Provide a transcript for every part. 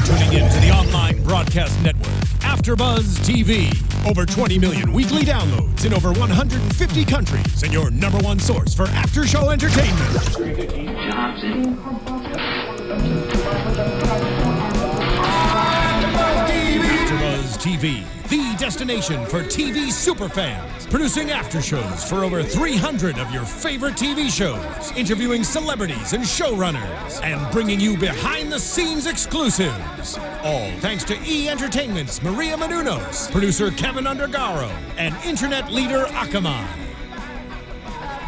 tuning in to the online broadcast network, AFTERBUZZ TV. Over 20 million weekly downloads in over 150 countries, and your number one source for after-show entertainment. AFTERBUZZ TV, the destination for TV superfans, producing aftershows for over 300 of your favorite TV shows, interviewing celebrities and showrunners, and bringing you behind-the-scenes exclusives. All thanks to E! Entertainment's Maria Menounos, producer Kevin Undergaro, and internet leader Akamai.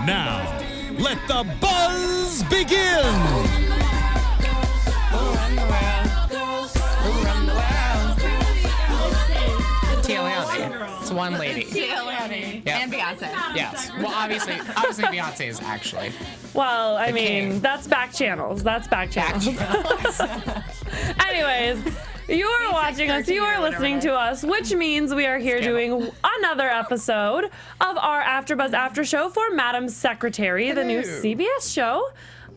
Now, let the buzz begin! It's one lady. Yeah. And Beyonce. Yes. Well, obviously Beyonce is actually. Well, I mean, that's back channels. Anyways, you are watching us, you are listening to us, which means we are here doing another episode of our AfterBuzz After Show for Madam Secretary, the new CBS show.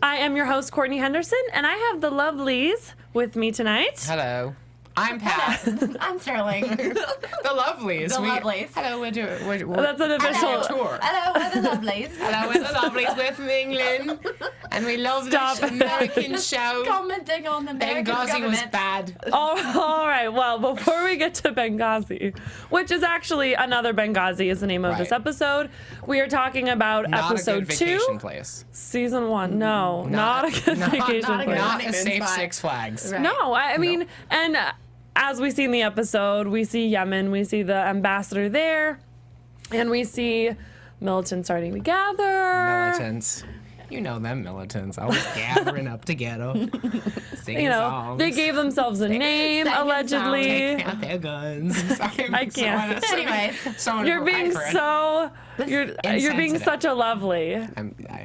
I am your host, Courtney Henderson, and I have the lovelies with me tonight. Hello. I'm Pat. I'm Sterling. The lovelies. Lovelies. Hello, we're doing. That's an official tour. Hello, we're the lovelies. Hello, we're the lovelies. We're from England, and we love this American show. Commenting on the American Benghazi was government. bad. all right. Well, before we get to Benghazi, which is actually another Benghazi is the name of this episode, we are talking about Not episode a good vacation 2, place. season 1. No, not a good vacation place. Not a safe Six Flags. Right. No, I mean, and as we see in the episode, we see Yemen, we see the ambassador there, and we see militants starting to gather. Militants. You know them militants. Always gathering up together. Singing songs. They gave themselves a name, allegedly. Taking out their guns. I can't. Anyways, You're being so, you're being such a lovely.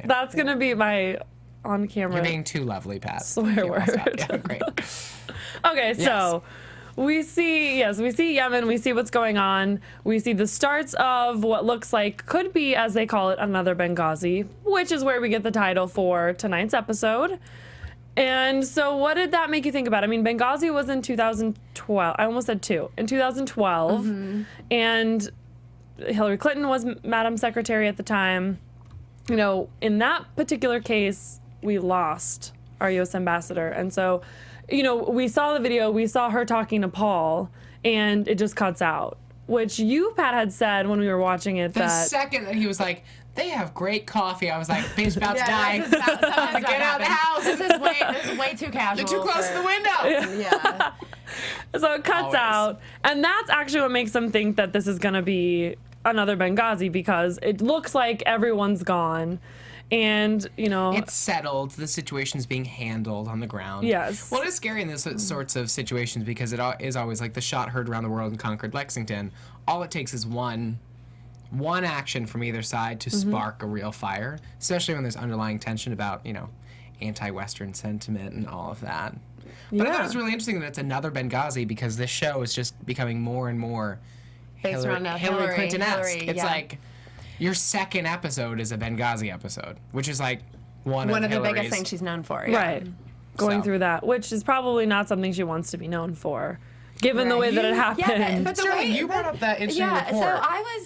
That's going to be my on-camera You're being too lovely, Pat. swear word. Yeah, great. Okay, so we see Yemen, we see what's going on. We see the starts of what looks like could be, as they call it, another Benghazi, which is where we get the title for tonight's episode. And so what did that make you think about? I mean, Benghazi was in 2012. I almost said 2. In 2012. And Hillary Clinton was Madam Secretary at the time. You know, in that particular case, we lost our U.S. ambassador. And so, you know, we saw the video, we saw her talking to Paul, and it just cuts out. Which you, Pat, had said when we were watching it The second that he was like, they have great coffee, I was like, babe's about to die. This is about, Get out of the house. This is way too casual. They're too close to the window. Yeah. So it cuts out. And that's actually what makes them think that this is going to be another Benghazi, because it looks like everyone's gone. And, you know, it's settled. The situation's being handled on the ground. Yes. Well, it is scary in this sorts of situations because it is always like the shot heard around the world and conquered Lexington. All it takes is one action from either side to spark a real fire, especially when there's underlying tension about, you know, anti-Western sentiment and all of that. But I thought it was really interesting that it's another Benghazi because this show is just becoming more and more Based around Hillary Clinton-esque. Hillary, It's like your second episode is a Benghazi episode, which is like one of the Hillary's biggest things she's known for. Yeah. right. Going through that, which is probably not something she wants to be known for, given the way that it happened. Yeah, but the way you brought up that interesting report.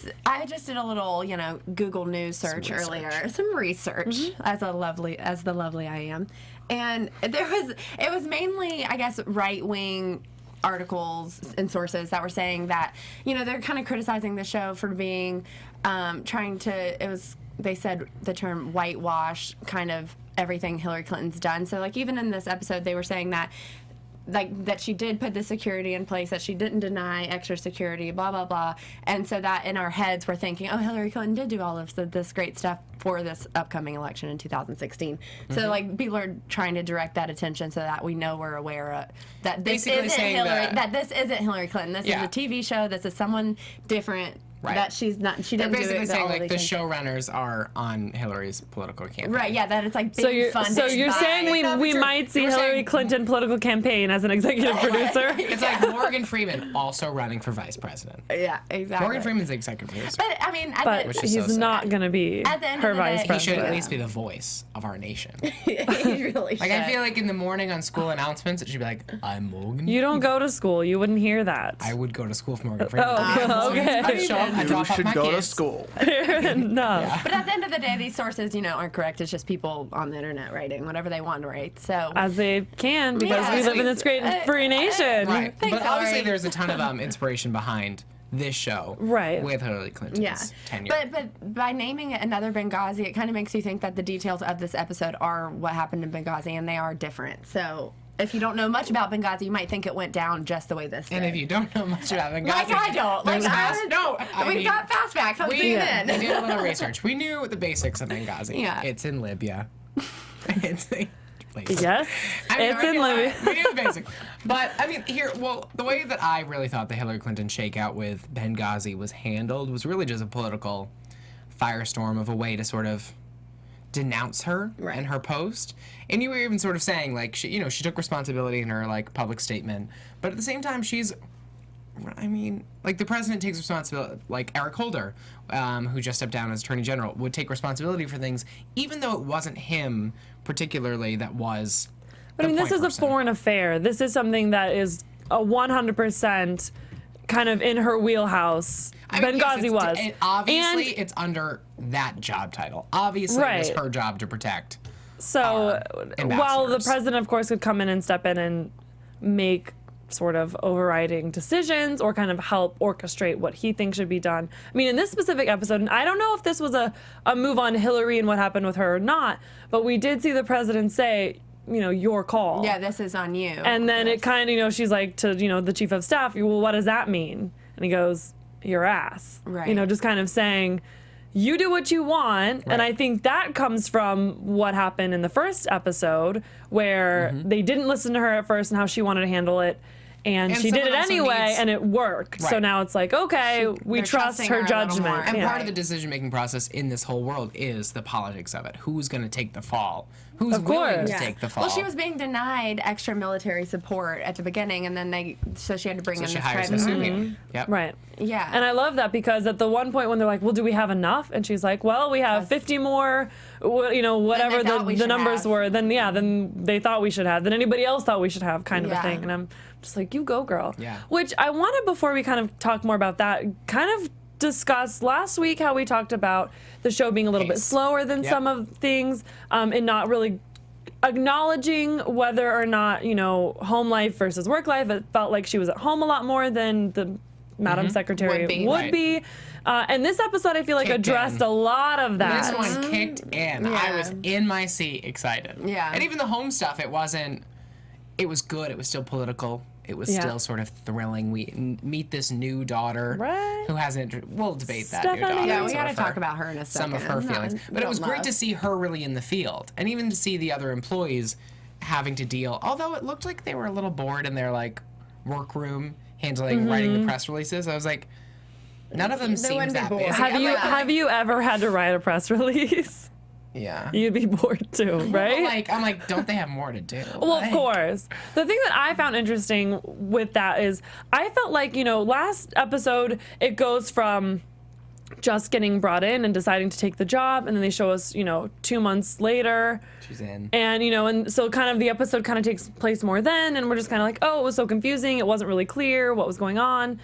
So I just did a little, you know, Google News search earlier, some research as the lovely I am, and it was mainly, I guess, right-wing articles and sources that were saying that, you know, they're kind of criticizing the show for being they said the term whitewash kind of everything Hillary Clinton's done. So like even in this episode they were saying that that she did put the security in place, that she didn't deny extra security, blah, blah, blah. And so that in our heads we're thinking, oh, Hillary Clinton did do all of this great stuff for this upcoming election in 2016. So, like, people are trying to direct that attention so that we know we're aware of that this isn't Hillary, that this isn't Hillary Clinton. This is a TV show. This is someone different Right. That she They're didn't do basically it. saying all like these the things. showrunners are on Hillary's political campaign. Right, yeah, that it's like big So you're funded by- saying we might see You were Hillary saying- Clinton political campaign as an executive producer? It's like Morgan Freeman also running for vice president. Yeah, exactly. Morgan Freeman's the executive producer. But I mean, But Which is so he's sad. not going to be At the end her of the vice day- He president. should at least be the voice of our nation. he really should. Like, I feel like in the morning on school announcements, it should be like, I'm Morgan. You don't go to school. You wouldn't hear that. I would go to school for Morgan Freeman. Oh, okay. I'd show up, I'd You drop off should my go to kids. school. No. But at the end of the day, these sources, aren't correct. It's just people on the internet writing whatever they want to write. So As they can, because Yeah, we live in this great free nation. Right. Thanks, But obviously Hillary. there's a ton of inspiration behind this show. Right. With Hillary Clinton's yeah, tenure. but by naming it another Benghazi, it kind of makes you think that the details of this episode are what happened in Benghazi, and they are different. So if you don't know much about Benghazi, you might think it went down just the way this did. And if you don't know much about Benghazi, like I don't, like there's we've got fast facts on we CNN. did a little research. We knew the basics of Benghazi. Yeah. It's in Libya. It's Yes, it's in Libya. We knew the basics. But I mean, the way that I really thought the Hillary Clinton shakeout with Benghazi was handled was really just a political firestorm of a way to sort of denounce her and her post. And you were even sort of saying like she took responsibility in her like public statement, but at the same time like the president takes responsibility. Like Eric Holder, who just stepped down as Attorney General, would take responsibility for things, even though it wasn't him particularly that was. But I mean, this is a foreign affair. This is something that is a 100% kind of in her wheelhouse. Benghazi was. Obviously, it's under that job title. Obviously, it was Right. her job to protect. So while the ambassadors. president, of course, could come in and step in and make sort of overriding decisions or kind of help orchestrate what he thinks should be done. I mean, in this specific episode, and I don't know if this was a move on Hillary and what happened with her or not, but we did see the president say, your call. Yeah, this is on you. And then it kind of, she's like to, the chief of staff, well, what does that mean? And he goes, your ass. Right. Just kind of saying, you do what you want. And I think that comes from what happened in the first episode where they didn't listen to her at first and how she wanted to handle it. And she did it someone also anyway, needs- and it worked. So Right. now it's like, okay, we they're trust trusting her her a little judgment. more. And Yeah. part of the decision-making process in this whole world is the politics of it. Who's going to take the fall? Who's Of willing course. to Yeah. take the fall? Well, she was being denied extra military support at the beginning, and then so she had to bring So in she this hires private Vesuvius. army. Yep. Right. Yeah. And I love that because at the one point when they're like, well, do we have enough? And she's like, well, we have 50 more, whatever thought we the should numbers have. were. Then they thought we should have. Then anybody else thought we should have kind of a Yeah. thing. And I'm just like, you go, girl. Yeah. Which I wanted, before we kind of talk more about that, kind of discuss last week how we talked about the show being a little bit Pace. slower than Yep. some of things and not really acknowledging whether or not, home life versus work life. It felt like she was at home a lot more than the Madam Secretary Would be. be. And this episode, I feel like, Kicked addressed in. a lot of that. This one kicked in. I Yeah. was in my seat, excited. Yeah. And even the home stuff, it was good. It was still political. It was Yeah. still sort of thrilling. We meet this new daughter Right. who hasn't. We'll debate that Stephanie. new daughter. Yeah, and we some got to of talk about her in a second. some of her feelings. But it was great to see her really in the field, and even to see the other employees having to deal. Although it looked like they were a little bored in their like workroom handling writing the press releases. I was like, none of them seems wouldn't be that bored. busy. Have you ever had to write a press release? Yeah. You'd be bored too, right? I'm like, don't they have more to do? Well, of course. The thing that I found interesting with that is I felt like, last episode, it goes from just getting brought in and deciding to take the job, and then they show us, 2 months later. She's in. And, and so kind of the episode kind of takes place more then, and we're just kind of like, oh, it was so confusing. It wasn't really clear what was going on.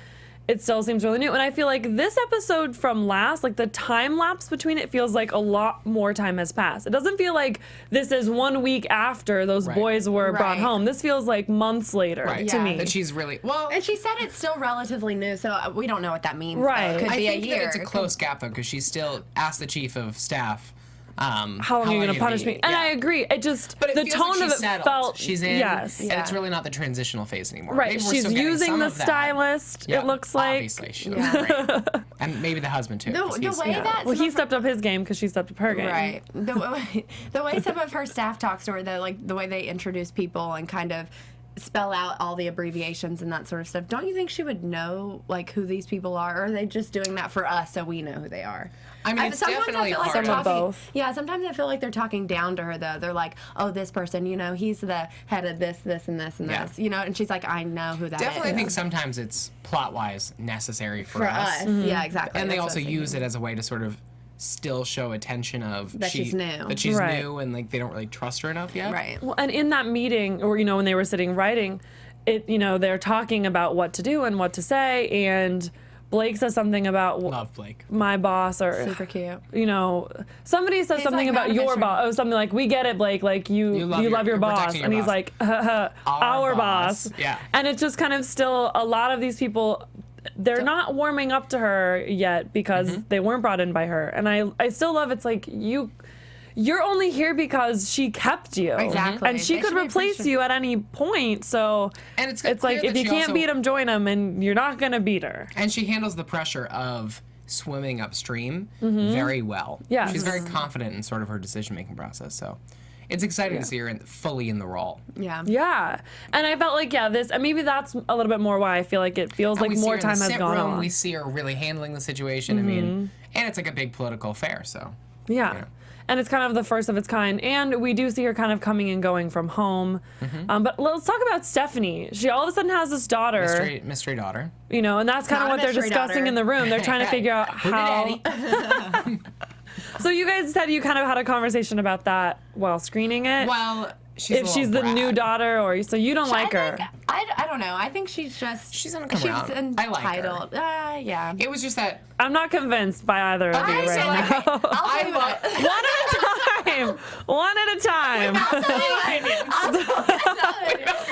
It still seems really new. And I feel like this episode from last, like the time lapse between it feels like a lot more time has passed. It doesn't feel like this is 1 week after those Right. boys were brought Right. home. This feels like months later Right. to Yeah. me. That she's really well. And she said it's still relatively new, so we don't know what that means. Right. Though. It could I be think a year. that it's a close gap though, because she still asked the chief of staff, How long are you going to punish me? And Yeah. I agree. It just, But it the feels tone like of she's it settled. felt, She's in, yes. and it's really not the transitional phase anymore. Right. Maybe we're She's still getting using some the of that. stylist, Yeah, it looks like. Obviously, she looks great. And maybe the husband too. 'cause The he's- way that Well, some he of stepped up his game because she stepped up her game. Right. The way some of her staff talks to her, the way they introduce people and kind of spell out all the abbreviations and that sort of stuff, don't you think she would know like who these people are, or are they just doing that for us so we know who they are? I mean, it's sometimes definitely I feel like part they're of talking, both. Yeah, sometimes I feel like they're talking down to her though. They're like, oh, this person, you know, he's the head of this, this, and this, and Yeah. this, you know, and she's like, I know who that Definitely is. think sometimes it's plot-wise necessary for For us. us, yeah, exactly. And they That's also what I was use it thinking. as a way to sort of still show attention of That she's new. That she's Right. new and like they don't really trust her enough yet. Right. Well, and in that meeting, or you know, when they were sitting writing, it, you know, they're talking about what to do and what to say, and Blake says something about Love Blake. my boss, or Super cute. you know, somebody says He's something like, about not your mentioned. boss. Oh, something like, we get it, Blake. Like you love your you're boss, protecting your and he's boss. like, our boss. Yeah. And it's just kind of still a lot of these people. They're not warming up to her yet because they weren't brought in by her. And I still love it's like you're only here because she kept you. Exactly. And she They could should be replace appreciative. you at any point. So And it's like clear if that you she can't also- beat them, join them, and you're not gonna beat her. And she handles the pressure of swimming upstream very well. Yes. She's very confident in sort of her decision-making process. So it's exciting to see her fully in the role. Yeah. Yeah, and I felt like this, and maybe that's a little bit more why I feel like it feels And like we see more her in time the has sit gone room, on. We see her really handling the situation. I mean, and it's like a big political affair. So Yeah. And it's kind of the first of its kind. And we do see her kind of coming and going from home. But let's talk about Stephanie. She all of a sudden has this daughter, mystery daughter. you know, and that's kind of not a what they're mystery discussing daughter. in the room. They're trying to figure out how. So you guys said you kind of had a conversation about that while screening it. Well, she's if she's the new daughter, or so you don't like her. I don't know. I think she's just She's gonna come around. I like her. entitled. Yeah. It was just that I'm not convinced by either of you right now. I'll tell you what. One at a time. One at a time.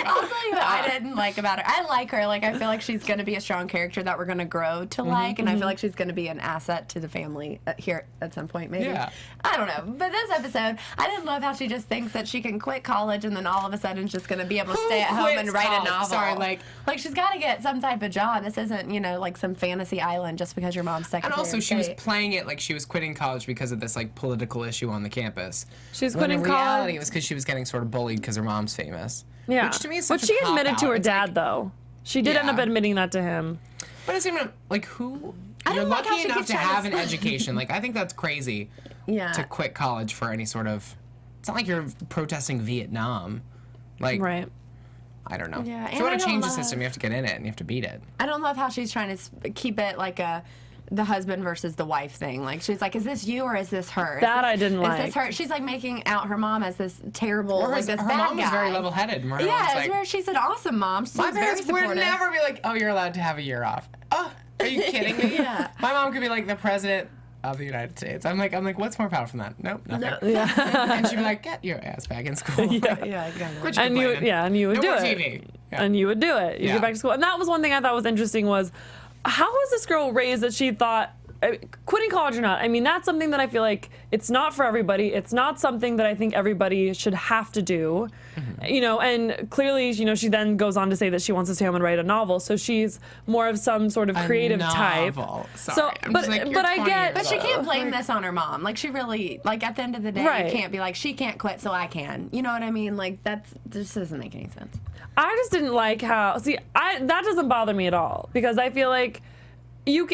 I'll tell you what I didn't like about her. I like her. Like, I feel like she's going to be a strong character that we're going to grow to like, and I feel like she's going to be an asset to the family here at some point, maybe. Yeah. I don't know. But this episode, I didn't love how she just thinks that she can quit college and then all of a sudden she's just going to be able to stay at home and write a novel. Sorry, like she's got to get some type of job. This isn't, you know, like some fantasy island just because your mom's secretary. and also of she was state. playing it like she was quitting college because of this like political issue on the campus. She was When in quitting reality, college. it was because she was getting sort of bullied because her mom's famous. Yeah. Which to me is But such she a admitted to cop-out. her It's dad, like, though. She did end up Yeah. admitting that to him. But it's even like who. I You're don't like how lucky she enough keeps to trying to have an split- education. Like I think that's crazy. Yeah. To quit college for any sort of. It's not like you're protesting Vietnam. Like Right. I don't know. Yeah, If and you I want to don't change the love- system, you have to get in it and you have to beat it. I don't love how she's trying to keep it like the husband versus the wife thing. Like, she's like, is this you or is this her? Is That this- I didn't Is like. this her? She's like making out her mom as this terrible, Or like this her bad mom guy. was very level-headed. And her Yeah, mom's it's like, where she's an awesome mom. She's my very parents would supportive. never be like, oh, you're allowed to have a year off. Oh, are you kidding me? Yeah. My mom could be like the president of the United States. I'm like, what's more powerful than that? Nope, nothing. Yeah. And she'd be like, get your ass back in school. Yeah, exactly. Quit And you, complaining. and you would No do more it. TV. Yeah. And you would do it. You Yeah. get back to school. And that was one thing I thought was interesting was, how was this girl raised that she thought, quitting college or not, I mean, that's something that I feel like it's not for everybody. It's not something that I think everybody should have to do. You know, and clearly, you know, she then goes on to say that she wants to stay home and write a novel. So she's more of some sort of creative type. Novel. So, Sorry. I'm but just like, you're but I 20 get. years But she old. can't blame this on her mom. Like, she really, like, at the end of the day, Right. you can't be like, she can't quit, so I can. You know what I mean? Like, this doesn't make any sense. I just didn't like how. See, that doesn't bother me at all because I feel like you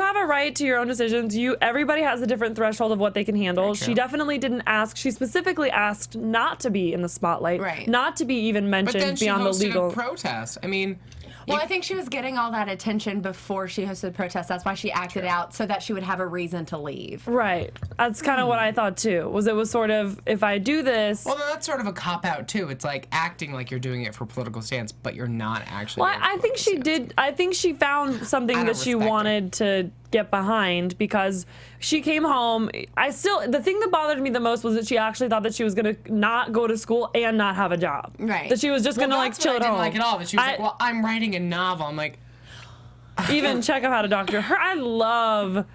have a right to your own decisions. Everybody has a different threshold of what they can handle. true. She definitely didn't ask. She specifically asked not to be in the spotlight, Right. not to be even But then mentioned she beyond the hosted legal. a protest. I mean, Well, I think she was getting all that attention before she hosted the protest. That's why she acted out so that she would have a reason to leave. Right. That's kind of what I thought too. It was sort of, if I do this. well, then that's sort of a cop-out, too. It's like acting like you're doing it for political stance, but you're not actually. Well, doing it for I think she political stance. did. I think she found something I that don't she respect wanted to get behind because she came home. The thing that bothered me the most was that she actually thought that she was going to not go to school and not have a job. Right. That she was just Well, going to like that's chill what at I home. didn't like at all. But she was like, well, I'm writing a novel. I'm like, Even check out how to doctor her. I love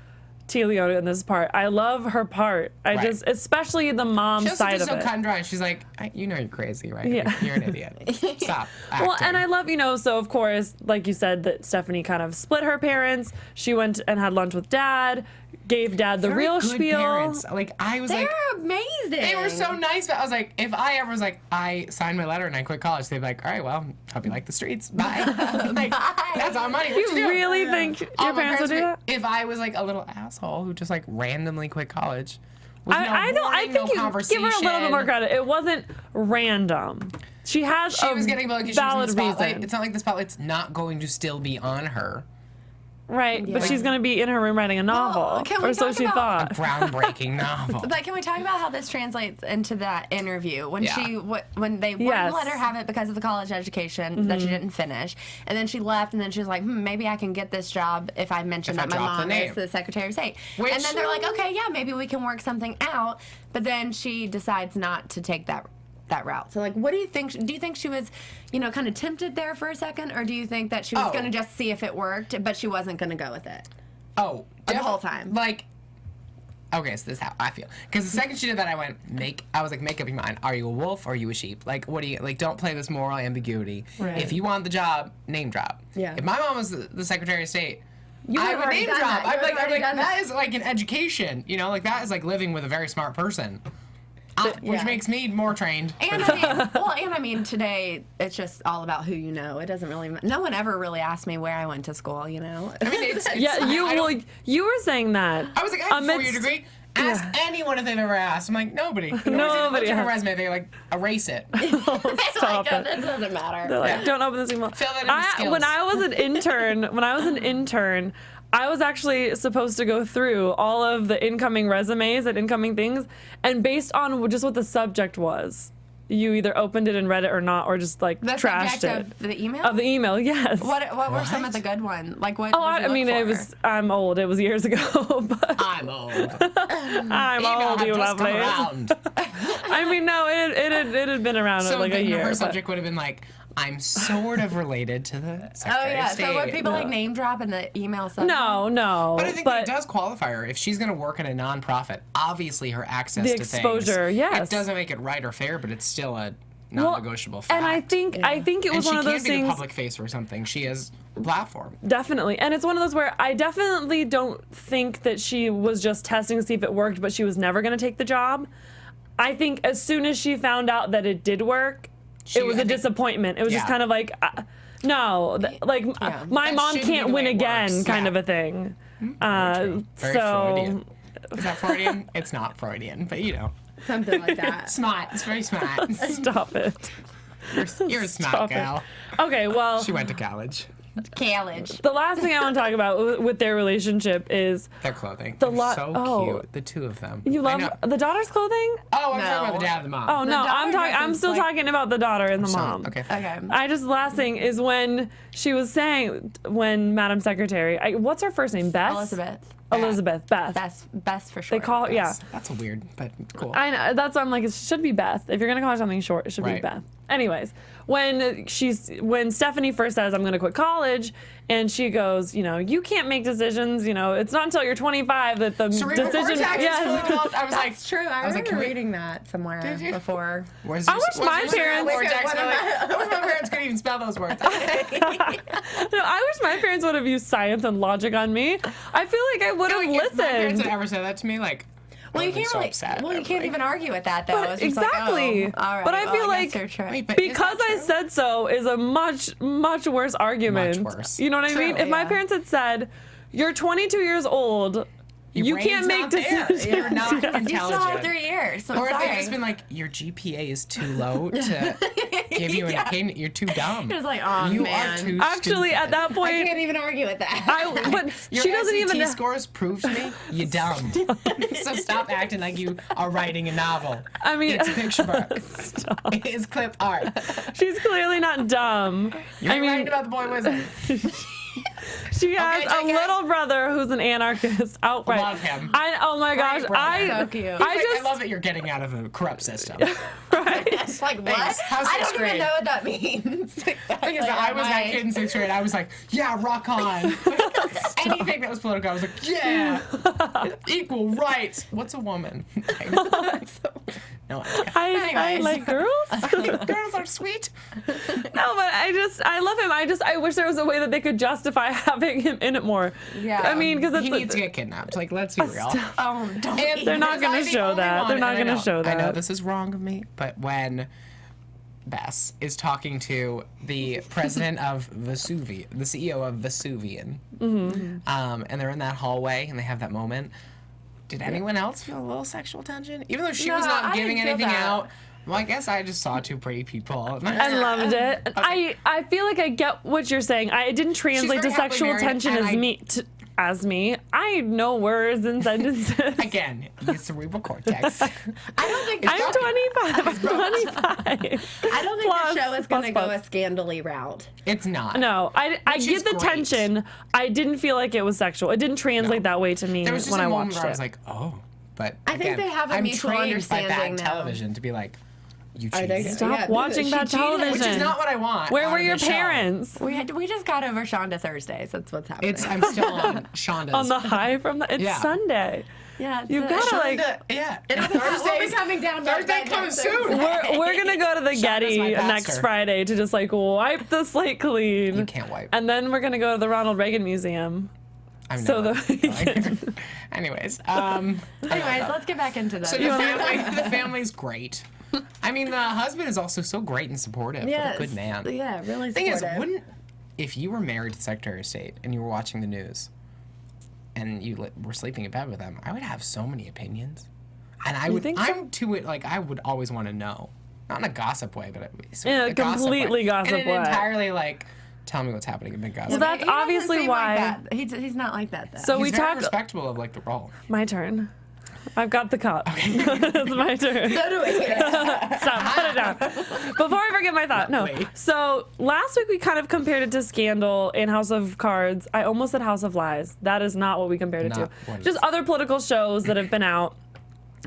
Tia Leota in this part. I love her part. Right. Especially the mom she also side just of so it. cut and dry. She's like, you know you're crazy, right? Yeah. You're an idiot. Stop acting. Well, and I love, so of course, like you said, that Stephanie kind of split her parents. She went and had lunch with dad, gave dad the Very real good spiel. Parents. Like, I was They're like, amazing. They were so nice, but I was like, if I ever was like, I signed my letter and I quit college, they'd be like, all right, well, hope you like the streets. Bye. Like, that's our money. What You do? really think your My parents would do that? If I was like a little asshole who just like randomly quit college. With I think you give her a little bit more credit. It wasn't random. She has She a was getting like, valid spotlight. reason. It's not like the spotlight's not going to still be on her. Right, Yeah. but she's going to be in her room writing a novel. can we Or so talk she about- thought. Groundbreaking novel. But can we talk about how this translates into that interview when Yeah. when they wouldn't let her have it because of the college education that she didn't finish, and then she left, and then she was like, maybe I can get this job if I mention If I that my drop the mom name. is the Secretary of State. Which- and then they're like, okay, yeah, maybe we can work something out. But then she decides not to take that route. So like, what do you think? Do you think she was, kind of tempted there for a second, or do you think that she was going to just see if it worked, but she wasn't going to go with it? Oh, The whole time. Like, okay, so this is how I feel. Because the second she did that, I was like, make up your mind. Are you a wolf or are you a sheep? Like, what do you, like, don't play this moral ambiguity. Right. If you want the job, name drop. Yeah. If my mom was the Secretary of State, You I would've would already name done drop. that. You I'd would've already done that that. is like an education. Like, that is like living with a very smart person. Which Yeah. makes me more trained. And I mean, today it's just all about who you know. It doesn't really. No one ever really asked me where I went to school. I mean, it's Yeah, I don't- you were saying that. I was like, I have a 4-year amidst- degree. Ask anyone if they've ever asked. I'm like, nobody. Nobody Look at her has. resume. They like erase it. Stop it. It doesn't matter. They're like, Yeah. don't open this email. Fill that in with skills. When I was an intern, I was actually supposed to go through all of the incoming resumes and incoming things, and based on just what the subject was, you either opened it and read it or not, or just like The trashed subject it. of the email. Of the email, yes. What were some of the good ones? Like what? Oh, would you I mean, look it for? was. I'm old. It was years ago, but I'm old. I'm Email old. had You just come lovely. around. I mean, no, it had been around So like a then year. her but- subject would have been like, I'm sort of related to the Oh Secretary yeah. of State. So would people like name drop in the email subject? No. But I think it does qualify her. If she's going to work in a nonprofit, obviously her access The to exposure, things. yes. It doesn't make it right or fair, but it's still a non-negotiable fact. And I think it was and one of she those can't be the things. public face or something. She has a platform. Definitely. And it's one of those where I definitely don't think that she was just testing to see if it worked, but she was never going to take the job. I think as soon as she found out that it did work, it was a disappointment. It was just Yeah. kind of like, no, my That mom shouldn't be can't the win way it again, works. kind Yeah. of a thing. Very So Freudian. Is that Freudian? It's not Freudian, but Something like that. smart. It's very smart. stop it. You're a smart Stop it. gal. Okay, well, She went to college. College. the last thing I want to talk about with their relationship is Their clothing. The They're so oh. cute. The two of them. you I love know. the daughter's clothing? Oh, I'm No. talking about the dad and the mom. Oh no, I'm daughter talking. I'm dresses still like- talking about the daughter and the Sorry. mom. Okay. Okay. I just last thing is when she was saying Madam Secretary. What's her first name? Beth. Elizabeth. Beth. Best for sure. They call yeah. That's a weird, but cool. I know. That's why I'm like, it should be Beth. If you're gonna call her something short, it should be Right. Beth. Anyways, when Stephanie first says I'm gonna quit college, and she goes, you can't make decisions. It's not until you're 25 that the Cerebral decision. cortex is fully developed. I was like, That's true. I was like, remember can we- reading that somewhere Did you? before. Where's I wish my parents- I wish What am my parents could even spell those words. No, I wish my parents would have used science and logic on me. I feel like I would have If my parents listened. had ever said that to me, like, Well, I you would've been can't so really. upset. Well, you can't even argue with that though. But It's just like, exactly. oh, all right. But I well, feel guess like you're true. Wait, but is because that I true? said so is a much worse argument. Much worse. You know what I mean? True, If my yeah. parents had said, "You're 22 years old, you brain's can't make not there. decisions." You're not You still have intelligent. 3 years. So Or if sorry. they've just been like, your GPA is too low to give you an opinion, you're too dumb. It's like, oh you man. are too Actually, stupid. at that I point, can't even argue with that. but Your she doesn't SAT even. scores prove to me you dumb. So stop acting like you are writing a novel. I mean, It's a picture book. It is clip art. she's clearly not dumb. You're I mean, writing about the boy wizard. she has a JK. little brother who's an anarchist outright. Love him. Oh my gosh, brother. So cute. I I love that you're getting out of a corrupt system. right. It's like, what? Thanks. How's I sixth don't even grade? know what that means. Exactly. Because I was that Right. kid in 6th grade. I was like, yeah, rock on. Anything that was political, I was like, yeah, equal rights. What's a woman? No idea. I Anyways. like girls. Girls are sweet. No, but I love him. I wish there was a way that they could justify having him in it more. Yeah. I mean, because he needs to get kidnapped. Like, let's be real. Don't. And They're not going to show that. They're not going to show that. I know this is wrong of me, but when Bess is talking to the president of Vesuvian, the CEO of Vesuvian, and they're in that hallway and they have that moment. Did anyone else feel a little sexual tension? Even though she was not I giving didn't feel anything that. out. Well, I guess I just saw two pretty people. I loved it. I feel like I get what you're saying. It didn't translate to very happily sexual married, tension and as me. I know words and sentences. Again, your cerebral cortex. I don't think I'm 25. I'm 25. I don't think Plus, the show is plus, going to go a plus. scandally route. It's not. No, I Which get is the great. tension. I didn't feel like it was sexual. It didn't translate that way to me There was just when a I moment watched where it. I was like, oh. But I think again, they have a I'm mutual trained understanding by bad now. television to be like, you Are they cheated. Stop watching bad television. Which is not what I want. Where out were of your the show. We parents? just got over Shonda Thursdays. That's what's happening. I'm still on Shonda's. On the high from the. It's Yeah. Sunday. yeah, You've gotta like. Yeah. We'll be coming down. Thursday coming soon. We're gonna go to the Getty my next pastor. Friday to just like wipe the slate clean. You can't wipe. And then we're gonna go to the Ronald Reagan Museum. I'm So never. the weekend. Anyways, Anyways, let's get back into this. so the family's great. I mean, the husband is also so great and supportive. Yes. What a good man. Yeah, really Thing is, supportive. if you were married to the Secretary of State and you were watching the news and you were sleeping in bed with them, I would have so many opinions. And I would, think so? I'm to it, like, I would always want to know. Not in a gossip way, but In a completely gossip in an way. entirely, like, tell me what's happening in Benghazi. Well, that's He doesn't obviously seem why. Like that. He's not like that, though. So He's we very talked. respectable of, like, the role. My turn. I've got the cup. It's my turn. So do we. Stop. Put it down. Before I forget my thought. No. Wait. So last week we kind of compared it to Scandal and House of Cards. I almost said House of Lies. That is not what we compared it Not to. what it Just is. other political shows that have been out.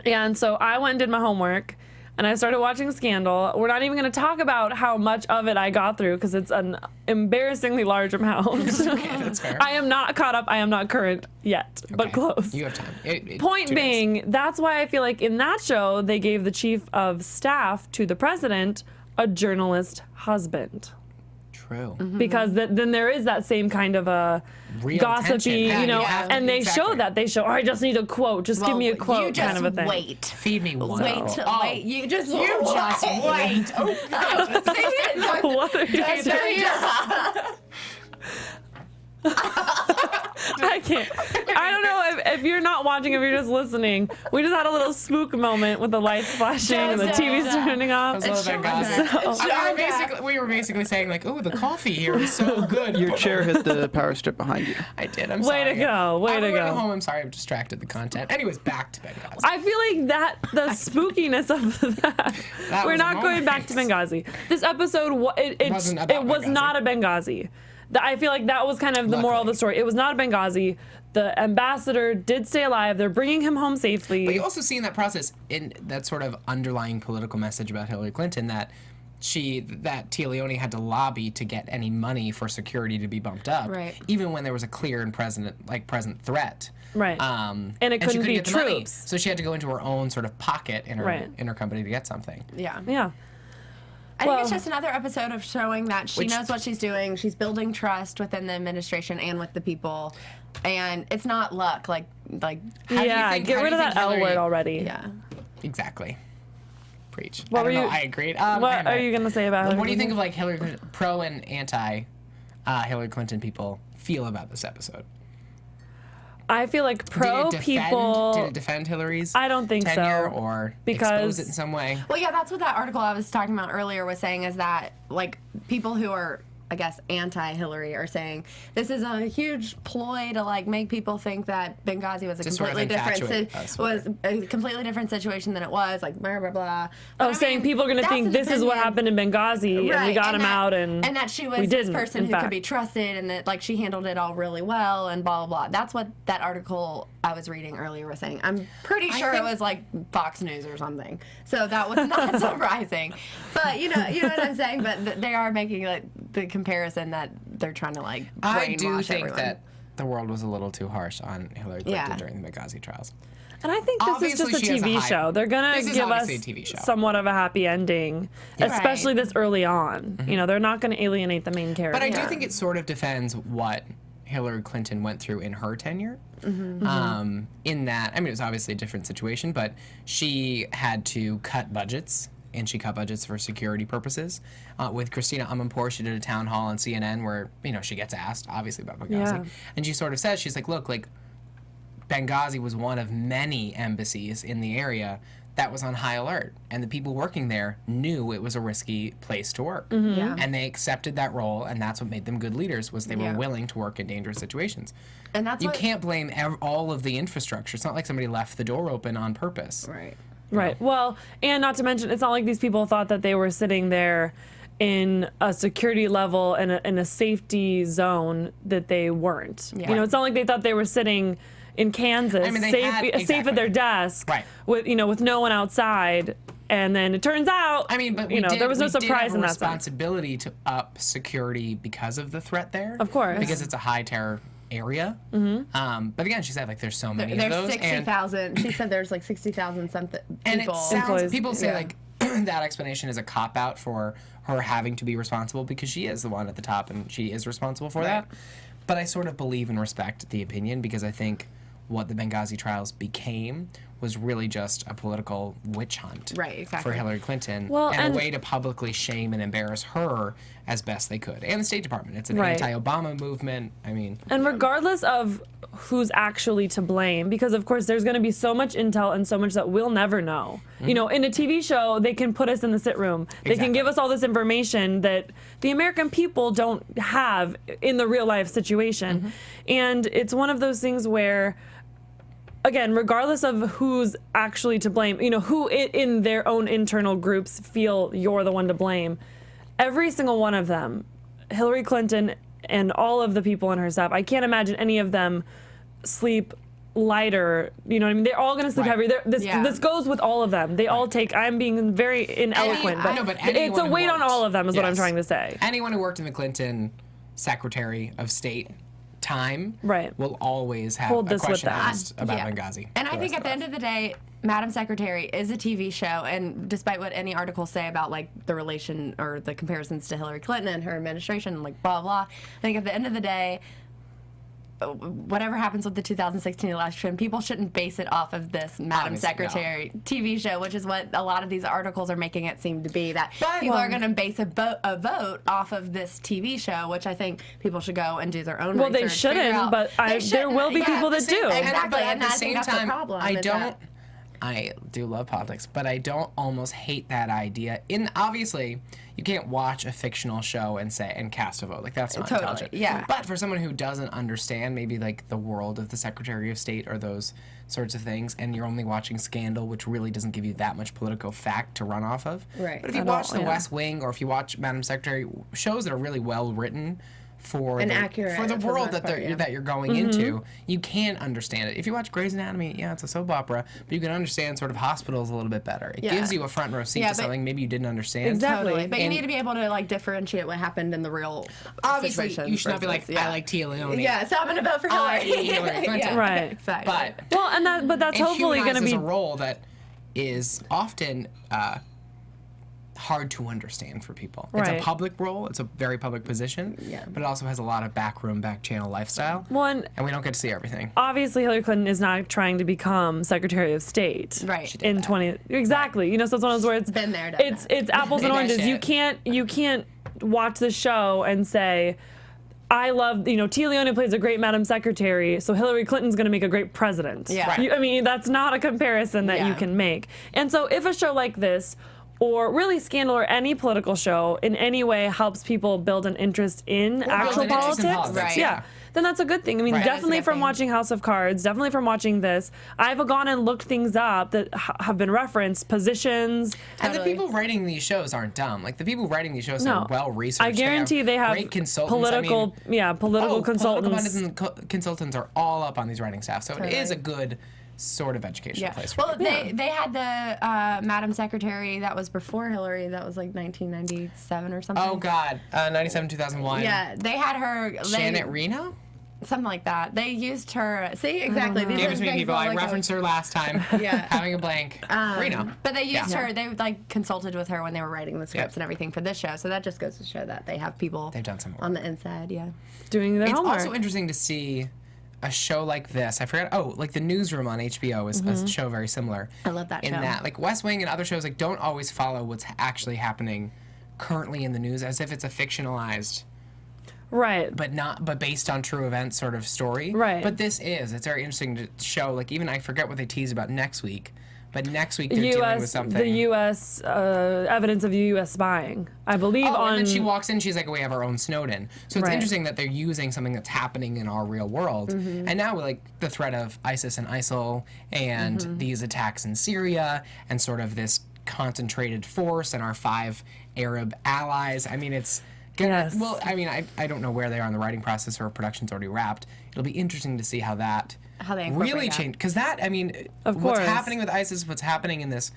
And so I went and did my homework. And I started watching Scandal. We're not even going to talk about how much of it I got through because it's an embarrassingly large amount. Okay, that's fair. I am not caught up. I am not current yet, but Okay. close. You have time. Point 2 days. being, that's why I feel like in that show, they gave the chief of staff to the president a journalist husband. True. Because then there is that same kind of a Real gossipy, tension. Yeah, you know, you have- and they exactly. show that. They show, oh, I just need a quote. Just give me a You quote just kind of a thing. wait. Feed me one. Wait. Oh. Wait. You just You just wait. Oh, God. What are you Just doing? I can't. I don't know if you're not watching, if you're just listening. We just had a little spook moment with the lights flashing and the TV's turning off. That was a little bit gossip. We were basically saying, like, oh, the coffee here is so good. Your chair hit the power strip behind you. I did. I'm Way sorry. to go, way I'm to going go. home. I'm sorry. I've distracted the content. Anyways, back to Benghazi. I feel like that the spookiness of that. That We're was a not going back to moment. Benghazi. This episode, Wasn't about it was Benghazi. not a Benghazi. I feel like that was kind of the moral of the Luckily. story. It was not a Benghazi. The ambassador did stay alive. They're bringing him home safely. But you also see in that process, in that sort of underlying political message about Hillary Clinton, that Tia Leone had to lobby to get any money for security to be bumped up, Right. even when there was a clear and present threat. Right. And it couldn't she be get the money. troops. So she had to go into her own sort of pocket in her Right. in her company to get something. Yeah. Yeah. I think Well- it's just another episode of showing that she Which- knows what she's doing. She's building trust within the administration and with the people. And it's not luck. Like How do you Yeah. think- Get how do rid you of think that L Hillary- word already. yeah. Exactly. Preach. What I don't were know. you- I agreed. What are you gonna say about Hillary What do you think Clinton? of like Hillary Clinton, pro and anti Hillary Clinton people feel about this episode? I feel like pro did it people. defend Hillary's I don't think tenure so, or because- expose it in some way? Well, yeah, that's what that article I was talking about earlier was saying is that, like, people who are, I guess, anti-Hillary are saying this is a huge ploy to, like, make people think that Benghazi was a Just sort of completely different infatuate us with was a completely different situation than it was, like, blah, blah, blah. Oh, But, I saying mean, people are going to that's think an this is what opinion. happened in Benghazi and we Right, got him that- out and that she was we this didn't, person in who fact. could be trusted and that like she handled it all really well and blah blah blah. That's what that article I was reading earlier was saying. I'm pretty sure it think- was like Fox News or something. So that was not surprising. But you know what I'm saying. But they are making like the comparison that they're trying to like brainwash I do think everyone. that the world was a little too harsh on Hillary Clinton Yeah. during the Benghazi trials. And I think this is just a TV show. They're going to give us somewhat of a happy ending, especially this early on. You know, they're not going to alienate the main character. But I do think it sort of defends what Hillary Clinton went through in her tenure. In that, I mean, it was obviously a different situation, but she had to cut budgets, and she cut budgets for security purposes. With Christina Amanpour, she did a town hall on CNN where, you know, she gets asked, obviously, about Benghazi. And she sort of says, she's like, look, like, Benghazi was one of many embassies in the area that was on high alert, and the people working there knew it was a risky place to work, and they accepted that role, and that's what made them good leaders. Was they were willing to work in dangerous situations. And that's you can't blame all of the infrastructure. It's not like somebody left the door open on purpose. Right. Well, and not to mention, it's not like these people thought that they were sitting there in a security level and in a safety zone that they weren't. You know, it's not like they thought they were sitting in Kansas, safe at their desk, with with no one outside, and then it turns out, I mean, but there was no surprise in that sense. Responsibility to up security because of the threat there, of course, because it's a high terror area. But again, she said like there's so many of those. There's 60,000. She said there's like 60,000 something people. And it sounds, people say like that explanation is a cop out for her having to be responsible because she is the one at the top and she is responsible for that. But I sort of believe and respect the opinion because I think what the Benghazi trials became was really just a political witch hunt for Hillary Clinton, and a way to publicly shame and embarrass her as best they could. And the State Department. It's an anti-Obama movement. I mean... And regardless of who's actually to blame, because of course there's going to be so much intel and so much that we'll never know. You know, in a TV show, they can put us in the sit room. They can give us all this information that the American people don't have in the real life situation. And it's one of those things where... Again, regardless of who's actually to blame, who in their own internal groups feel you're the one to blame, every single one of them, Hillary Clinton and all of the people in her staff, I can't imagine any of them sleep lighter. You know what I mean? They're all going to sleep heavy. This goes with all of them. They all take, I'm being very ineloquent, but it's a weight on all of them is what I'm trying to say. Anyone who worked in the Clinton Secretary of State time will always have a question asked about Benghazi. And I think at the end of the day, Madam Secretary is a TV show, and despite what any articles say about like the relation or the comparisons to Hillary Clinton and her administration, like blah blah, I think at the end of the day, whatever happens with the 2016 election, people shouldn't base it off of this Madam Secretary TV show, which is what a lot of these articles are making it seem to be, that people are going to base a vote off of this TV show, which I think people should go and do their own research. Well, they shouldn't, but there will be people that do. Exactly, and I think that's the problem. I do love politics, but I don't almost hate that idea. Obviously, you can't watch a fictional show and cast a vote. Like, that's not intelligent. But for someone who doesn't understand maybe like the world of the Secretary of State or those sorts of things, and you're only watching Scandal, which really doesn't give you that much political fact to run off of. But if you watch The West Wing, or if you watch Madam Secretary, shows that are really well written for the world that you're going into, you can understand it. If you watch Grey's Anatomy, it's a soap opera, but you can understand sort of hospitals a little bit better. It gives you a front row seat to something maybe you didn't understand. Exactly. But you need to be able to like differentiate what happened in the real situation. You should not be like, I like Tia Leone. So I'm going to vote for Hillary Clinton. Right. Exactly. But that's hopefully going to be a role that is often hard to understand for people. It's a public role. It's a very public position. But it also has a lot of back channel lifestyle. And we don't get to see everything. Obviously, Hillary Clinton is not trying to become Secretary of State. In 20. Exactly. So it's one of those where it's been there. It's apples and oranges. You can't watch the show and say, I love, Tia Leone plays a great Madam Secretary, so Hillary Clinton's going to make a great president. I mean, that's not a comparison that you can make. And so if a show like this, or really Scandal, or any political show in any way helps people build an interest in actual politics, then that's a good thing. I mean, definitely from watching House of Cards, definitely from watching this, I've gone and looked things up that have been referenced, positions. And the people writing these shows aren't dumb. Like, the people writing these shows are well researched. I guarantee they have great consultants. Political consultants. Political consultants are all up on these writing staff, so it is a good sort of educational place for people. They had the Madam Secretary that was before Hillary. That was like 1997 or something. Oh God, 97, 2001. Yeah, they had her. Janet Reno. Something like that. They used her. See, exactly. These Give are us me things people. that I like referenced her last time. Yeah. Having a blank. Reno. But they used Yeah. her. They like consulted with her when they were writing the scripts and everything for this show. So that just goes to show that they have people. They've done some work on the inside. Yeah. Doing their It's homework. also interesting to see a show like this. I forgot. Oh, like The Newsroom on HBO is a show very similar. I love that in show. that, like West Wing and other shows, like don't always follow what's actually happening currently in the news, as if it's a fictionalized, right. but based on true events sort of story. Right. But this is. It's very interesting to show. Like even I forget what they tease about next week. But next week they're dealing with something. The U.S. Evidence of U.S. spying, I believe. And then she walks in, she's like, we have our own Snowden. So it's Right. interesting that they're using something that's happening in our real world. And now, like, the threat of ISIS and ISIL and these attacks in Syria and sort of this concentrated force and our 5 Arab allies. I mean, it's gonna, Yes. well, I mean, I don't know where they are in the writing process or if production's already wrapped. It'll be interesting to see how they incorporate really that. changed. Because that, I mean, Of what's course. happening with ISIS, what's happening in this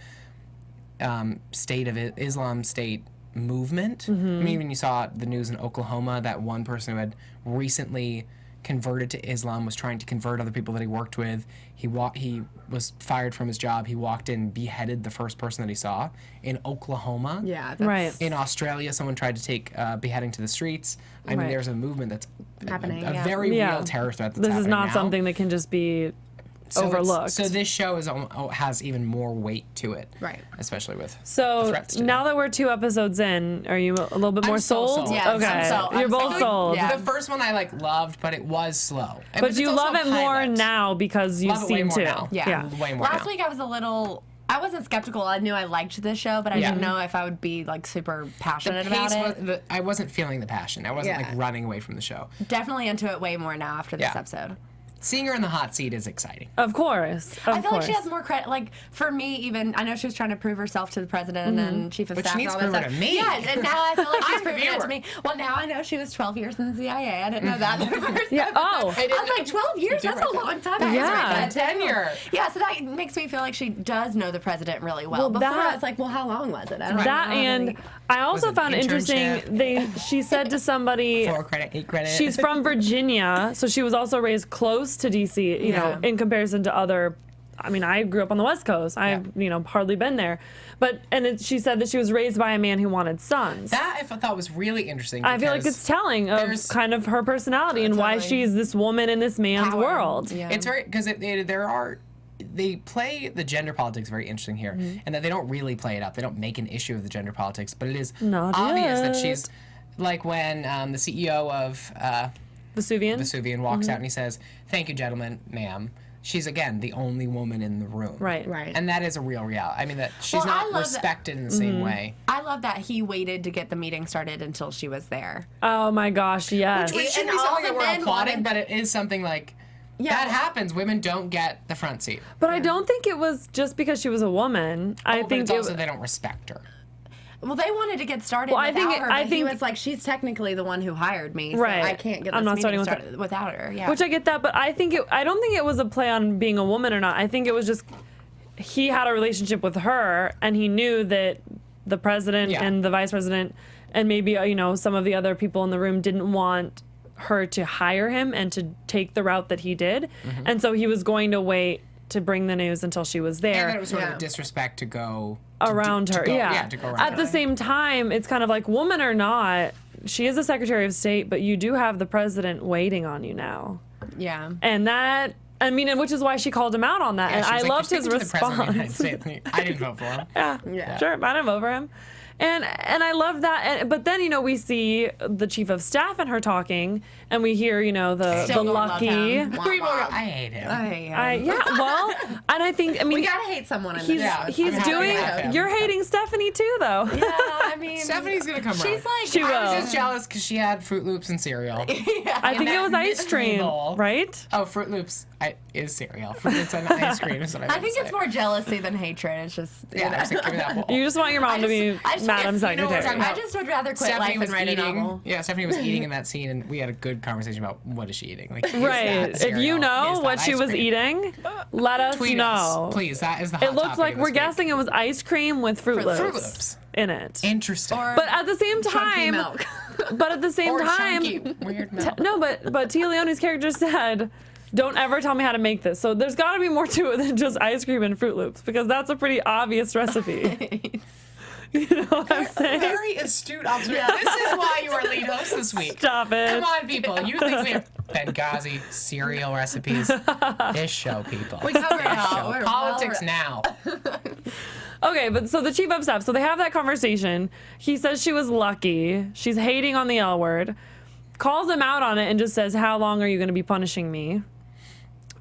state of Islam state movement. I mean, when you saw the news in Oklahoma, that one person who had recently converted to Islam was trying to convert other people that he worked with. He was fired from his job. He walked in, beheaded the first person that he saw in Oklahoma. Yeah. Right. In Australia, someone tried to take beheading to the streets. I mean, Right. there's a movement that's Happening, a yeah. very Yeah. real terror threat that's This is happening not now. something that can just be So it's- overlooked. So this show has even more weight to it. Right. Especially with the So threats today. now that we're 2 episodes in, are you a little bit more I'm so sold. Yeah, okay, I'm sold. you're I'm both sold. sold. Yeah. The first one I loved, but it was slow. And But it's you also love it a more pilot. now because you've Love it way seen more 2. now. Yeah. Way more Last now. week I was a little. I wasn't skeptical. I knew I liked this show, but I Yeah. didn't know if I would be like super passionate The pace about it. I wasn't feeling the passion. I wasn't Yeah. like running away from the show. Definitely into it way more now after this Yeah. episode. Seeing her in the hot seat is exciting. Of course. I feel like she has more credit. Like for me, even I know she was trying to prove herself to the president and chief of But she staff. needs and to all that prove it stuff. to me. Yeah, and now I feel like she's I'm the proving it viewer. to me. Well, now I know she was 12 years in the CIA. I didn't know that. The first Yeah. episode. Oh. I was like 12 years. did That's write a that. long time. Yeah. Yeah, Tenure. Yeah, so that makes me feel like she does know the president really well. Well, Before I that- was like, well, how long was it? I don't that, know. and I also it found an interesting. internship? She said to somebody, 4 credit, 8 credit. she's from Virginia, so she was also raised close to DC. You know, Yeah. in comparison to other. I mean, I grew up on the West Coast. I've hardly been there, but she said that she was raised by a man who wanted sons. That I thought was really interesting. I feel like because it's telling of there's- kind of her personality and why Totally. she's this woman in this man's Power. world. Yeah. It's very because they play the gender politics very interesting here, and that they don't really play it up. They don't make an issue of the gender politics, but it is Not obvious that yet. she's like when the CEO of Vesuvian. Vesuvian walks out and he says, "Thank you, gentlemen, ma'am." She's again the only woman in the room, Right. Right. And that is a real reality. I mean, that she's Well, I not love that- respected in the same way. I love that he waited to get the meeting started until she was there. Oh my gosh, yes. Which shouldn't be and all something the that we're men applauding, wanted- but it is something like that happens. Women don't get the front seat. But I don't think it was just because she was a woman. I but think it's it also they don't respect her. Well, they wanted to get started Well, I without think her, I but he think- was like, she's technically the one who hired me, so Right. I can't get I'm this not meeting starting with started without her. Yeah. Which I get that, but I don't think it was a play on being a woman or not. I think it was just he had a relationship with her and he knew that the president Yeah. and the vice president and maybe some of the other people in the room didn't want her to hire him and to take the route that he did. And so he was going to wait to bring the news until she was there. And that it was sort of Yeah. a disrespect to go around her. to go around At her. the same time, it's kind of like, woman or not, she is a Secretary of State, but you do have the president waiting on you now. yeah. And that, I mean, and which is why she called him out on that. Yeah, And she I was like, loved "You're his speaking to the President of the response. United States." I didn't vote for him. Yeah. Sure, I didn't vote for him. And I love that. But then, we see the chief of staff and her talking, and we hear, the Still don't love lucky. him. People go, I hate him. And I think, we gotta hate someone in he's this. Yeah, he's I'm happy doing. to have him. You're hating Stephanie too, though. Yeah, I mean, Stephanie's gonna come she's around. like, She I will. was just jealous because she had Fruit Loops and cereal. I think it was that ice mystery cream, bowl. right? Oh, Fruit Loops is cereal. Fruit Loops and ice cream is what I I meant think to it's say. more jealousy than hatred. It's just, Yeah, I was like, give me that bowl. You just want your mom to be I just- Madam you know what we're Secretary. talking I about. just would rather quit Stephanie life was and write a novel. eating. Yeah, Stephanie was eating in that scene, and we had a good conversation about what is she eating. Like, is Right. that If you cereal? know Is that what she ice was cream? eating, let us Tweet know. us, please. That is the hot It looks topic like of we're this week. guessing it was ice cream with Fruit Loops, Fruit Loops. in it. Interesting. Or But at the same chunky time, milk. but at the same Or time, chunky, weird milk. no, but Tia Leone's character said, "Don't ever tell me how to make this." So there's got to be more to it than just ice cream and Fruit Loops, because that's a pretty obvious recipe. You know what I'm saying? Very astute observation. This is why you are lead host this week. Stop it. Come on, people. You think we have Benghazi cereal recipes? This show, people. We cover it This all. show. We're Politics now. Okay, but so the chief of staff, so they have that conversation. He says she was lucky. She's hating on the L word. Calls him out on it and just says, "How long are you going to be punishing me?"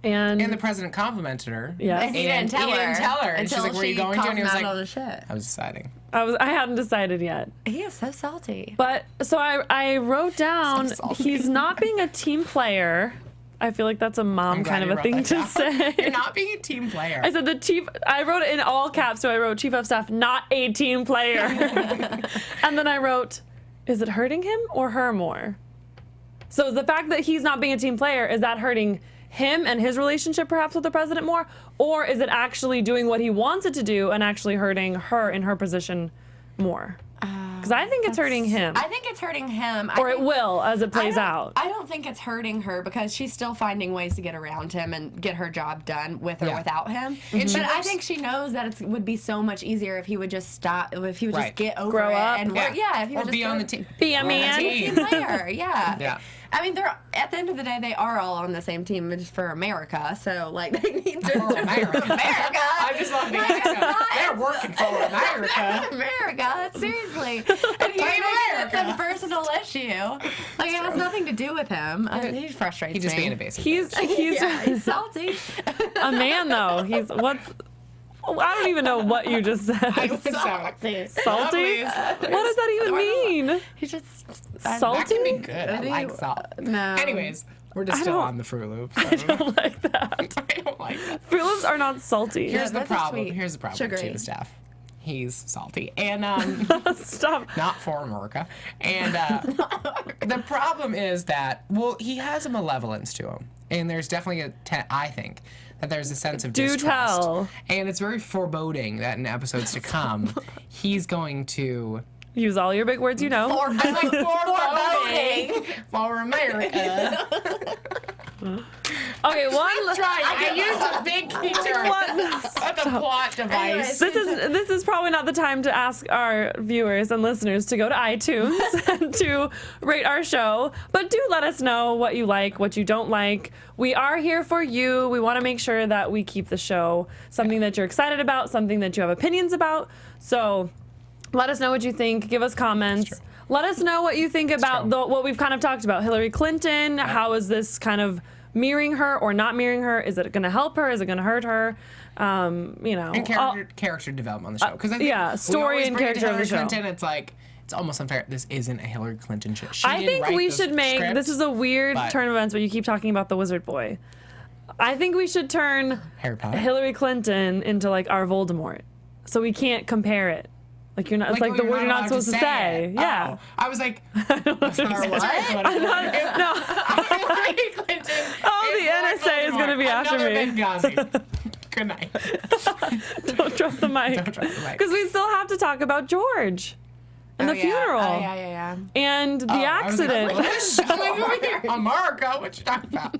And the president complimented her. Yes. He didn't tell her. And she's like, "Where are you going to?" And he was like, all the shit. "I was deciding." I hadn't decided yet. He is so salty. But so I wrote down, So salty. he's not being a team player. I feel like that's a mom I'm glad kind of you a wrote thing that to down. say. You're not being a team player. I said I wrote it in all caps, so I wrote chief of staff, not a team player. And then I wrote, is it hurting him or her more? So the fact that he's not being a team player, is that hurting him and his relationship perhaps with the president more? Or is it actually doing what he wants it to do and actually hurting her in her position more? Because I think it's hurting him. I think it's hurting him. Or it will as it plays out. I don't think it's hurting her because she's still finding ways to get around him and get her job done with or Yeah. without him. And she But I works- think she knows that it would be so much easier if he would just stop, if he would Right. just get over Grow it up. and work. Yeah, if he or would just be on go- the team. Be a On the man. team. team player. Yeah. Yeah. I mean, they're at the end of the day, they are all on the same team. It's for America, so like they need to. For America. America. I just love the Like, it's accent. not- They're working for America. America, seriously. And he Blame knows it's America. a personal issue. Like, it has nothing to do with him. He frustrates He just me. being a basic. He's Yeah, he's salty. a man though. He's what's I don't even know what you just said. Salty. Salty? What does that even mean? He's just Salty? That can be good. I like salt. No. Anyways, we're just still don't- on the Fruit Loops. I don't like that. I don't like that. Fruit Loops are not salty. Here's the those are problem. sweet. Here's the problem. Sugary. Chief of staff. He's salty and Stop. not for America. And the problem is that he has a malevolence to him, and there's definitely I think that there's a sense of Do distrust. tell. And it's very foreboding that in episodes to come, he's going to. Use all your big words you know. I'm like foreboding for America. Okay, one. Try. I used a big teacher. That's a plot device. This is probably not the time to ask our viewers and listeners to go to iTunes and to rate our show, but do let us know what you like, what you don't like. We are here for you. We want to make sure that we keep the show something that you're excited about, something that you have opinions about. So let us know what you think. Give us comments. Let us know what you think about what we've kind of talked about. Hillary Clinton, how is this kind of mirroring her or not mirroring her? Is it going to help her? Is it going to hurt her? You know, And character development on the show. Because I think yeah, story and character of the show. Clinton, it's like, it's almost unfair. This isn't a Hillary Clinton show. I think we should make, this is a weird turn of events, but you keep talking about the Wizard Boy. I think we should turn Harry Potter. Hillary Clinton into like our Voldemort. So we can't compare it. Like you're not, it's like the word you're not supposed to say. it. Yeah. Oh, I was like, What? No. Hillary Clinton. Oh, the NSA is going to be after me. Benghazi. Good night. Don't drop the mic. Don't drop the mic. Because we still have to talk about George and the funeral. Oh, yeah. And the I was like, accident. I'm like, over here. America, what you talking about?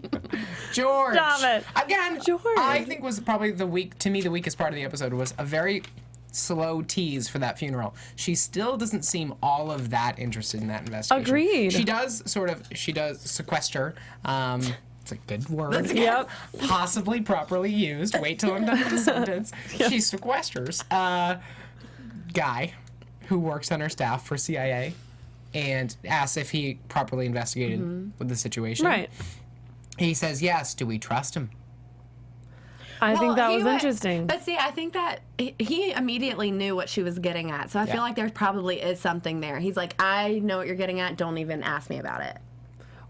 George. Stop it. Again, George. I think was probably the weakest part of the episode was a very slow tease for that funeral. She still doesn't seem all of that interested in that investigation. Agreed. She does sequester. It's a good word. Yep. Possibly properly used. Wait till I'm done with the sentence. She sequesters a guy who works on her staff for CIA and asks if he properly investigated with the situation. Right. He says yes. Do we trust him? I think that he was went- interesting. But see, I think that he immediately knew what she was getting at. So I feel like there probably is something there. He's like, I know what you're getting at. Don't even ask me about it.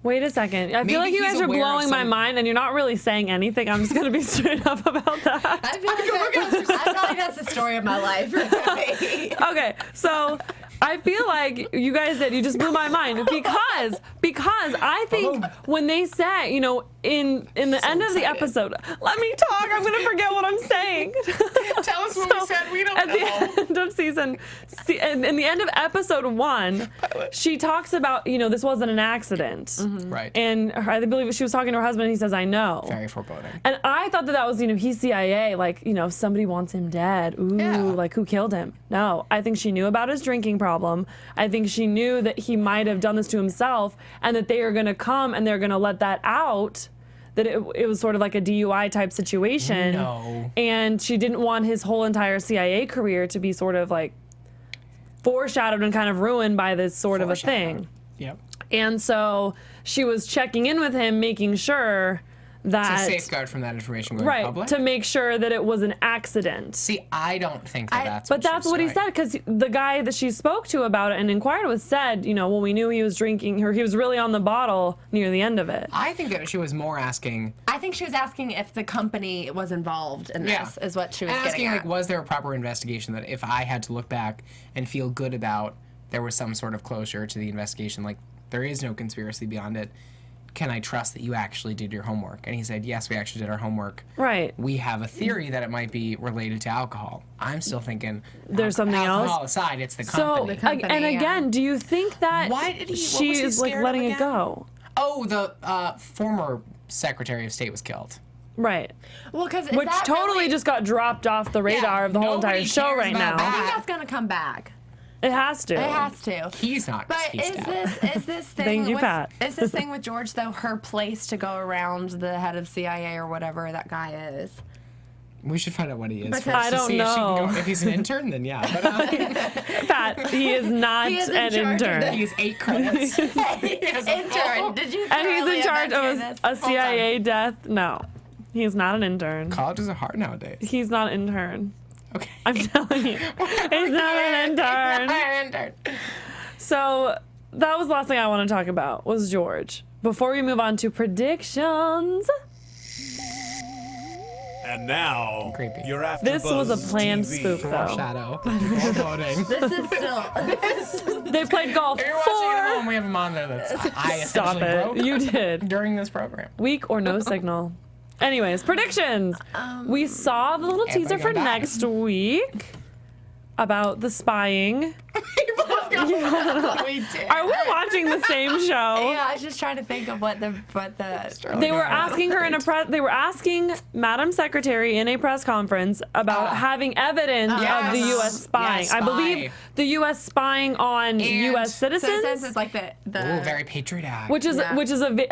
Wait a second. I Maybe feel like you he's guys are aware of blowing my some- mind and you're not really saying anything. I'm just going to be straight up about that. I feel like that's the story of my life. Okay, so I feel like you guys you just blew my mind because I think when they say, in the end of the episode, let me talk. I'm gonna forget what I'm saying. Tell us what we said. We don't At know. the end of in the end of episode 1, she talks about, this wasn't an accident. Right. And I believe she was talking to her husband, and he says, I know. Very foreboding. And I thought that was, he's CIA, like, if somebody wants him dead, like, who killed him? No, I think she knew about his drinking problem. I think she knew that he might have done this to himself, and that they are going to come and they're going to let that out, that it was sort of like a DUI type situation. No. And she didn't want his whole entire CIA career to be sort of like foreshadowed and kind of ruined by this sort of a thing. Yep. And so she was checking in with him, making sure that... To safeguard from that information going public? To make sure that it was an accident. See, I don't think that's But that's what he said, because the guy that she spoke to about it and inquired with said, well, we knew he was drinking, or he was really on the bottle near the end of it. I think that she was more asking... I think she was asking if the company was involved in this, is what she was getting asking, at. like, was there a proper investigation that if I had to look back and feel good about there was some sort of closure to the investigation, like, there is no conspiracy beyond it, can I trust that you actually did your homework? And he said, yes, we actually did our homework. Right. We have a theory that it might be related to alcohol. I'm still thinking there's something alcohol else. aside, it's the So, company. and again, do you think that Why did he? What she was he is like scared of letting it again? go? Oh, the former Secretary of State was killed. Right. Well, because Which totally just got dropped off the radar of the whole entire nobody show cares right about now. I think that's going to come back. It has to. It has to. He's not. But he's dead. is this thing Thank you, with, Pat. is this thing with George, though, her place to go around the head of CIA or whatever that guy is? We should find out what he is. Because- First I to don't see if she can know. go- if he's an intern, then yeah. But Pat, he is not He is in an charge of intern. he's 8 credits. Hey, intern, did you And he's thoroughly in charge of investigate a this? Full time. CIA death. No, he's not an intern. Colleges are hard nowadays. He's not an intern. Okay. I'm telling you, he's not an intern. intern. So that was the last thing I want to talk about was George. Before we move on to predictions, And now, Creepy. your AFTERBUZZ this was a planned TV. spoof, though. Shadow. Foreboding. This is still. They played golf If you're watching at home, for. we have a monitor that's I Stop essentially it! broke You did. during this program. Weak or no signal. Anyways, predictions. We saw the little Everybody teaser for gonna die. next week about the spying. We did. Are we watching the same show? Yeah, I was just trying to think of what the They were asking her in a press. They were asking Madam Secretary in a press conference about having evidence of the Yes. U.S. spying. Yes, I believe spy. the U.S. spying on U.S. citizens, Citizens is like the Ooh, very Patriot Act. which is Yeah.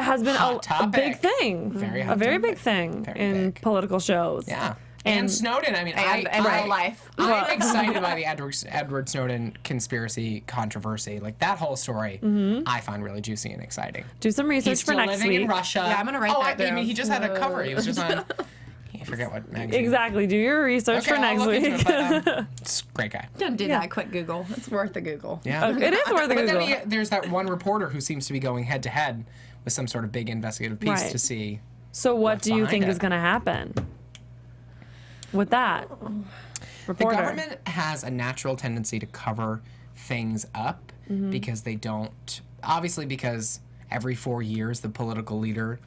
has been Hot a big topic. thing, Very a hot very topic. big thing Very in big. political shows. Yeah. And- And Snowden. I mean, and real life. I'm excited by the Edward Snowden conspiracy controversy. Like that whole story, I find really juicy and exciting. Do some research He's for still next living week. in Russia. Yeah, I'm gonna write that I down. mean, he just had a cover. He was just on. I forget what magazine. Exactly. Do your research Okay, for next I'll look into week. it, but, it's a great guy. Don't do that. Quick Google. It's worth the Google. Yeah. It is worth a But Google. then there's that one reporter who seems to be going head to head with some sort of big investigative piece Right. to see. So what what's do you behind think it. is going to happen with that? The Reporter. government has a natural tendency to cover things up because they don't. Obviously, because every 4 years the political leader,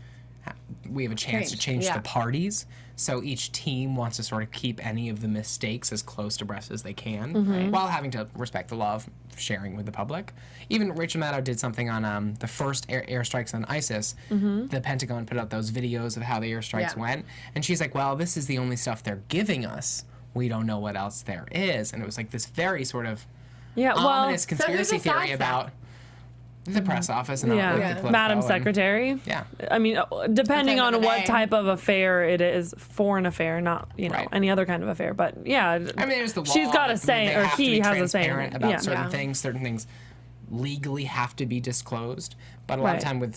we have a chance to change Yeah. the parties. So each team wants to sort of keep any of the mistakes as close to breast as they can, while having to respect the law of sharing with the public. Even Rachel Maddow did something on the first airstrikes on ISIS. The Pentagon put out those videos of how the airstrikes Yeah. went, and she's like, "Well, this is the only stuff they're giving us. We don't know what else there is." And it was like this very sort of Yeah. Well. ominous conspiracy decides theory that? about the press office and Yeah. the Politico Madam and- Secretary. Yeah. I mean, depending Depends on on the what day. type of affair it is, foreign affair, not Right. any other kind of affair. But yeah, I mean, there's the law. she's got a that say, they or have to he be has a say. in transparent it. about Yeah. certain Yeah. things. Certain things legally have to be disclosed, but a lot Right. of time with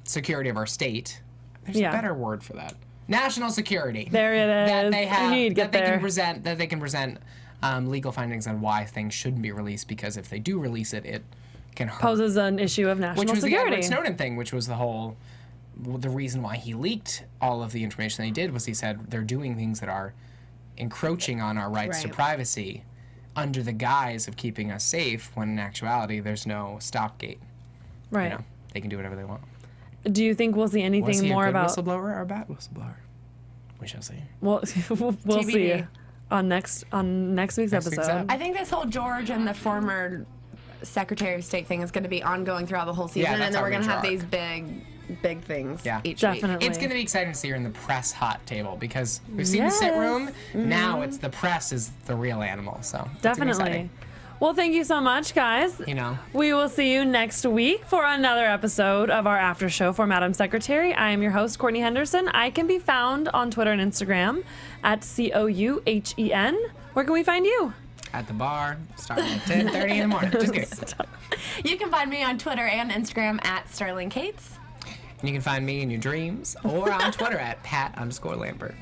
security of our state, there's Yeah. a better word for that. National security. There it That is. they have. I knew you'd get that they there. can present legal findings on why things shouldn't be released, because if they do release it, it can hurt. Poses an issue of national Which was security. the Edward Snowden thing, which was the reason why he leaked all of the information that he did was he said they're doing things that are encroaching on our rights to Right. privacy under the guise of keeping us safe, when in actuality there's no stopgate. Right. You know, they can do whatever they want. Do you think we'll see anything Was he more a good about? whistleblower or a bad whistleblower? We shall see. We'll TBD. see on next week's Next week's episode. ep. I think this whole George and the former Secretary of State thing is going to be ongoing throughout the whole season, that's and then our we're going to have major these big things Yeah. each Definitely. week. It's going to be exciting to see her in the press hot table because we've seen the sit room. Now it's the press is the real animal. So it's gonna be Definitely. exciting. Well, thank you so much, guys. You know. We will see you next week for another episode of our after show for Madam Secretary. I am your host, Courtney Henderson. I can be found on Twitter and Instagram at COUHEN. Where can we find you? At the bar, starting at 10:30 in the morning. Just kidding. You can find me on Twitter and Instagram at Sterling Cates. And you can find me in your dreams or on Twitter at Pat_Lambert.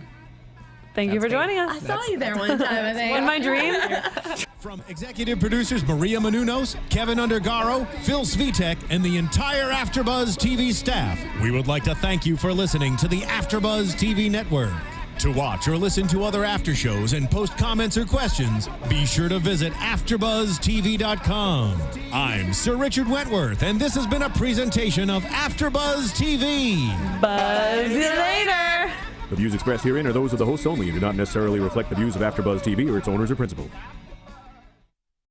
Thank you for That's me. joining I us. saw you there one time, I think. In my dreams. From executive producers Maria Menounos, Kevin Undergaro, Phil Svitek, and the entire AfterBuzz TV staff, we would like to thank you for listening to the AfterBuzz TV network. To watch or listen to other after shows and post comments or questions, be sure to visit AfterBuzzTV.com. I'm Sir Richard Wentworth, and this has been a presentation of AfterBuzz TV. Buzz you later. The views expressed herein are those of the hosts only and do not necessarily reflect the views of AfterBuzz TV or its owners or principals.